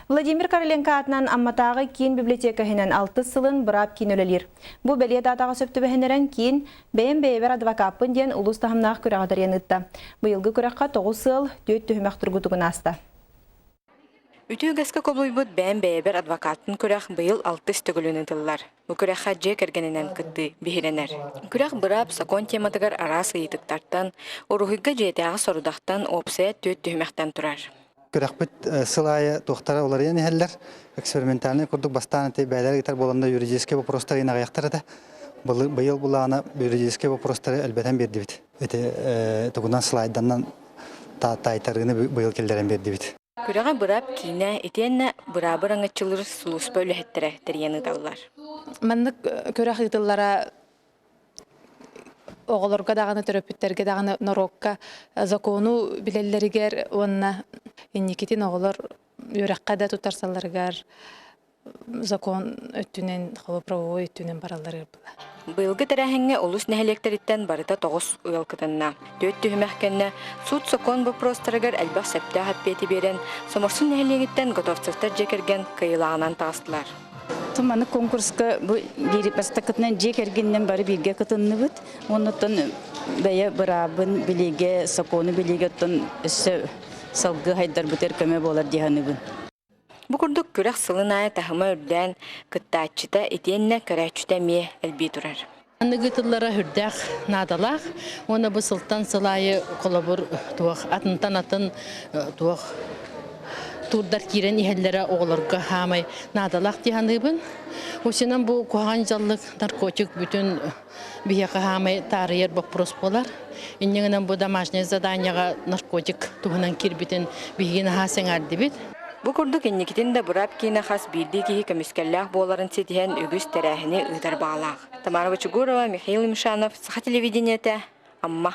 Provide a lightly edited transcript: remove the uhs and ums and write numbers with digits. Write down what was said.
Владимир Короленко атынан амматағы кейін библиотекаһынан 6 сылын бұрап кейін өлелер. Бұл бәле датаға сөпті бәхінерін кейін бәйін бәйбер адвокаппын ден ұлыс тахымнағы күрағадар янытты. Бұйылғы күраққа 9 сыл 4 түхімәқ тұрғытығын асты. Үтүгәскә коблойбут бәйін бәйбер адвокаттын күрәқ бұйыл 6 стөгіліні дыллар. Бұ күрәққа же кәргенінен күтті бігіренер. Күрәқ бұрап сакон тематығар арас ыйытықтартан, орухыға жетяғы сорудақтан опсая 4 түхімәқтен тұрар. Күрәқ бүт сылайы тоқтара олар ен әллер. Экспериментальный күрдік бастан әте бәйлер гитар боланда юридический вопростары ен ағаяқтар еді. Бұйыл бұлағына юридический вопростары әлбәтен берді бит. Тұғынан слайданнан тайтарғыны бұйыл келдерен берді бит. Күрәға бұрап кейіне етенне бұрабыр аңытчылыр сұлыс бөлі әттірі тәрияны далылар. Мәнік күрәқ етіллара оғылырға дағаны төрөпіттерге дағаны норокка закону білелерігер онына енекетін оғылыр үйрәққа да тұтарсаларығар закон өттінен, қолы правовой өттінен баралары бұла. Бұйылғы тәрәхіңе олыс нәхелектеріттен барыта 9 ұялқытынна. 4 түхімәқкенне суд закон въпростарығар әлбақ сәпті хатпеті берен, соморсын нәхелегіттен готовцықтар жекерген кайылағынан тағыстылар. Туманы конкурска бу бастакытнан жекергеннен бары бирге кытынны бит. Оннотон бәя бырабын билеге, сакону билеге тон өссө салгы хайдар бутер көмө болар диханыбын. Бу курдук күрәк сылынай тахыма үрдән кыттаатчыта этенне көрәчүтә ме әлби турар. Анныгытыллара хүрдәк надалах, оны бу сылтан сылайы колобур туах атынтан атын туах турдар кирен иһелләре оғларга хамай надалах диханыбын. Осынан бу куган жаллык наркотик бүтүн бияка хамай тарыйыр вопрос болар. Иннегенен бу домашнее заданияга наркотик туһунан кирбитен бигин хасеңар дибит. Бу курдук энникитин да бурап кийне хас бирди ки көмүскәлләх боларын сетиһен үгүс тәрәһине ыдар баалак. Тамара Вачугурова, Михаил Мишанов, Саха телевидениете, Амма.